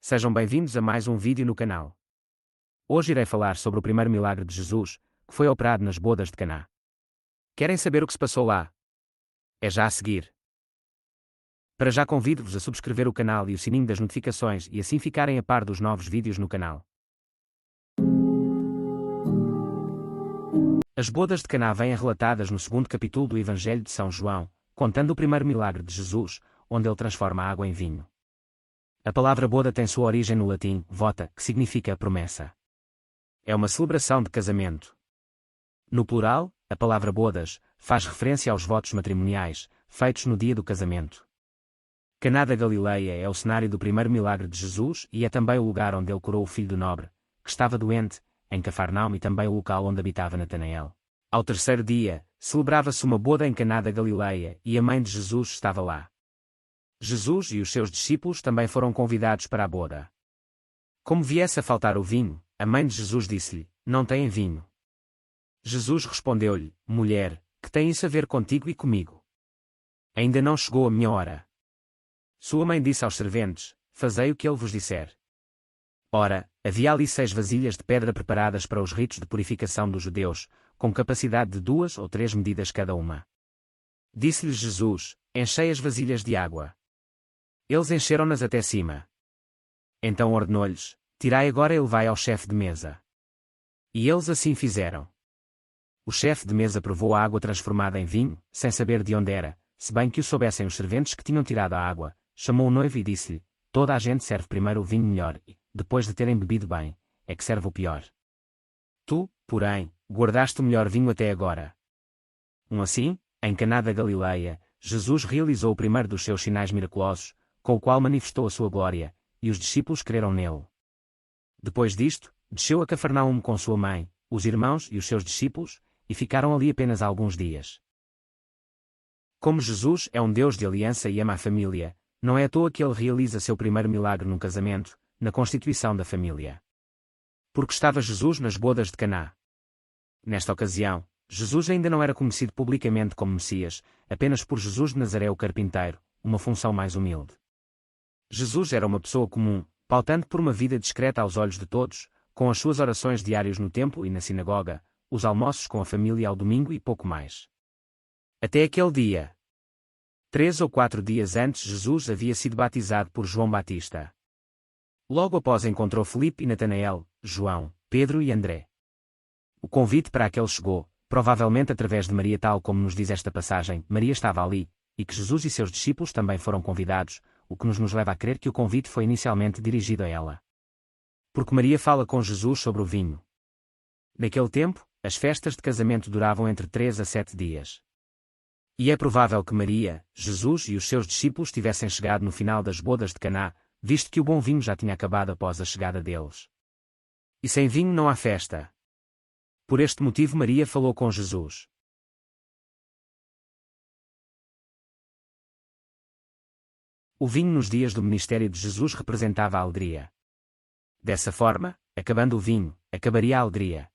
Sejam bem-vindos a mais um vídeo no canal. Hoje irei falar sobre o primeiro milagre de Jesus, que foi operado nas bodas de Caná. Querem saber o que se passou lá? É já a seguir. Para já convido-vos a subscrever o canal e o sininho das notificações e assim ficarem a par dos novos vídeos no canal. As bodas de Caná vêm relatadas no segundo capítulo do Evangelho de São João, contando o primeiro milagre de Jesus, onde ele transforma a água em vinho. A palavra boda tem sua origem no latim vota, que significa promessa. É uma celebração de casamento. No plural, a palavra bodas faz referência aos votos matrimoniais, feitos no dia do casamento. Caná da Galileia é o cenário do primeiro milagre de Jesus e é também o lugar onde ele curou o filho do nobre, que estava doente, em Cafarnaum, e também o local onde habitava Natanael. Ao terceiro dia, celebrava-se uma boda em Caná da Galileia e a mãe de Jesus estava lá. Jesus e os seus discípulos também foram convidados para a boda. Como viesse a faltar o vinho, a mãe de Jesus disse-lhe: "Não têm vinho." Jesus respondeu-lhe: "Mulher, que tem isso a ver contigo e comigo? Ainda não chegou a minha hora." Sua mãe disse aos serventes: "Fazei o que ele vos disser." Ora, havia ali 6 vasilhas de pedra preparadas para os ritos de purificação dos judeus, com capacidade de 2 ou 3 medidas cada uma. Disse-lhes Jesus: "Enchei as vasilhas de água." Eles encheram-nas até cima. Então ordenou-lhes: "Tirai agora e levai ao chefe de mesa." E eles assim fizeram. O chefe de mesa provou a água transformada em vinho, sem saber de onde era, se bem que o soubessem os serventes que tinham tirado a água. Chamou o noivo e disse-lhe: "Toda a gente serve primeiro o vinho melhor e, depois de terem bebido bem, é que serve o pior. Tu, porém, guardaste o melhor vinho até agora." Assim, em Caná da Galileia, Jesus realizou o primeiro dos seus sinais miraculosos, com o qual manifestou a sua glória, e os discípulos creram nele. Depois disto, desceu a Cafarnaum com sua mãe, os irmãos e os seus discípulos, e ficaram ali apenas alguns dias. Como Jesus é um Deus de aliança e ama a família, não é à toa que ele realiza seu primeiro milagre num casamento, na constituição da família. Porque estava Jesus nas bodas de Caná. Nesta ocasião, Jesus ainda não era conhecido publicamente como Messias, apenas por Jesus de Nazaré o carpinteiro, uma função mais humilde. Jesus era uma pessoa comum, pautando por uma vida discreta aos olhos de todos, com as suas orações diárias no templo e na sinagoga, os almoços com a família ao domingo e pouco mais. Até aquele dia. 3 ou 4 dias antes, Jesus havia sido batizado por João Batista. Logo após encontrou Filipe e Natanael, João, Pedro e André. O convite para aquele chegou, provavelmente através de Maria, tal como nos diz esta passagem. Maria estava ali, e que Jesus e seus discípulos também foram convidados, o que nos leva a crer que o convite foi inicialmente dirigido a ela. Porque Maria fala com Jesus sobre o vinho. Naquele tempo, as festas de casamento duravam entre 3 a 7 dias. E é provável que Maria, Jesus e os seus discípulos tivessem chegado no final das bodas de Caná, visto que o bom vinho já tinha acabado após a chegada deles. E sem vinho não há festa. Por este motivo Maria falou com Jesus. O vinho nos dias do ministério de Jesus representava a alegria. Dessa forma, acabando o vinho, acabaria a alegria.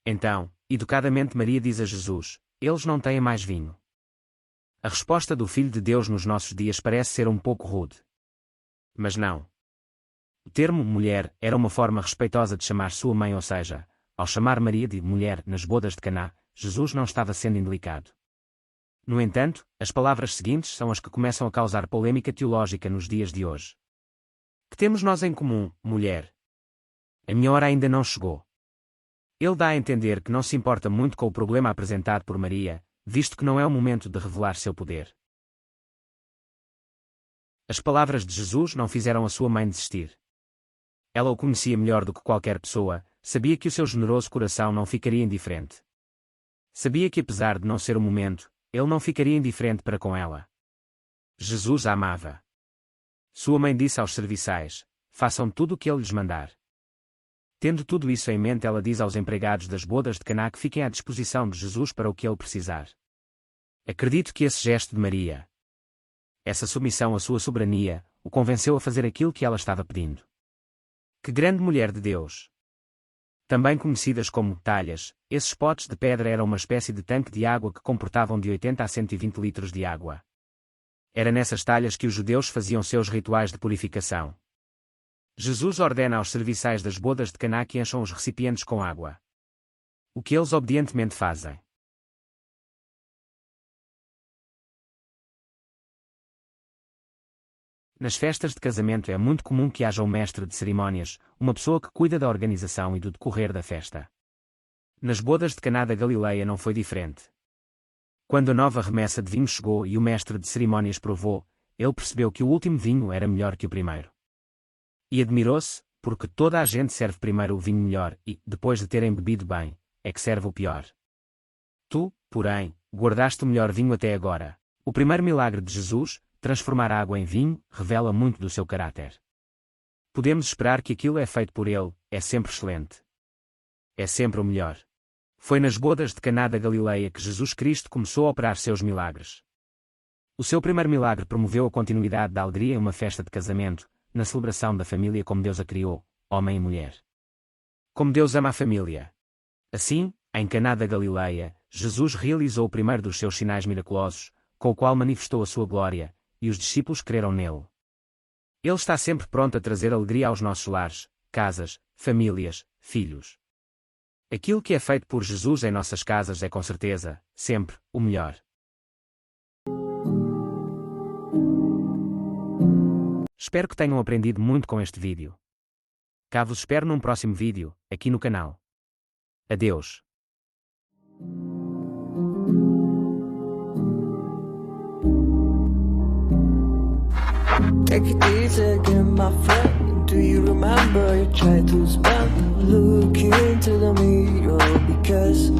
Então, educadamente Maria diz a Jesus: "Eles não têm mais vinho." A resposta do Filho de Deus nos nossos dias parece ser um pouco rude. Mas não. O termo mulher era uma forma respeitosa de chamar sua mãe, ou seja, ao chamar Maria de mulher nas bodas de Caná, Jesus não estava sendo indelicado. No entanto, as palavras seguintes são as que começam a causar polêmica teológica nos dias de hoje. Que temos nós em comum, mulher? A minha hora ainda não chegou. Ele dá a entender que não se importa muito com o problema apresentado por Maria, visto que não é o momento de revelar seu poder. As palavras de Jesus não fizeram a sua mãe desistir. Ela o conhecia melhor do que qualquer pessoa, sabia que o seu generoso coração não ficaria indiferente. Sabia que apesar de não ser o momento, ele não ficaria indiferente para com ela. Jesus a amava. Sua mãe disse aos serviçais: "Façam tudo o que ele lhes mandar." Tendo tudo isso em mente, ela diz aos empregados das bodas de Caná que fiquem à disposição de Jesus para o que ele precisar. Acredito que esse gesto de Maria, essa submissão à sua soberania, o convenceu a fazer aquilo que ela estava pedindo. Que grande mulher de Deus! Também conhecidas como talhas, esses potes de pedra eram uma espécie de tanque de água que comportavam de 80 a 120 litros de água. Era nessas talhas que os judeus faziam seus rituais de purificação. Jesus ordena aos serviçais das bodas de Caná que encham os recipientes com água. O que eles obedientemente fazem. Nas festas de casamento é muito comum que haja um mestre de cerimônias, uma pessoa que cuida da organização e do decorrer da festa. Nas bodas de Caná da Galileia não foi diferente. Quando a nova remessa de vinho chegou e o mestre de cerimônias provou, ele percebeu que o último vinho era melhor que o primeiro. E admirou-se, porque toda a gente serve primeiro o vinho melhor e, depois de terem bebido bem, é que serve o pior. Tu, porém, guardaste o melhor vinho até agora. O primeiro milagre de Jesus, transformar a água em vinho, revela muito do seu caráter. Podemos esperar que aquilo é feito por ele, é sempre excelente. É sempre o melhor. Foi nas bodas de Caná da Galileia que Jesus Cristo começou a operar seus milagres. O seu primeiro milagre promoveu a continuidade da alegria em uma festa de casamento, na celebração da família como Deus a criou, homem e mulher. Como Deus ama a família. Assim, em Caná da Galileia, Jesus realizou o primeiro dos seus sinais miraculosos, com o qual manifestou a sua glória, e os discípulos creram nele. Ele está sempre pronto a trazer alegria aos nossos lares, casas, famílias, filhos. Aquilo que é feito por Jesus em nossas casas é com certeza, sempre, o melhor. Espero que tenham aprendido muito com este vídeo. Cá vos espero num próximo vídeo, aqui no canal. Adeus. Take it easy again, my friend. Do you remember you tried to spend? Look into the mirror because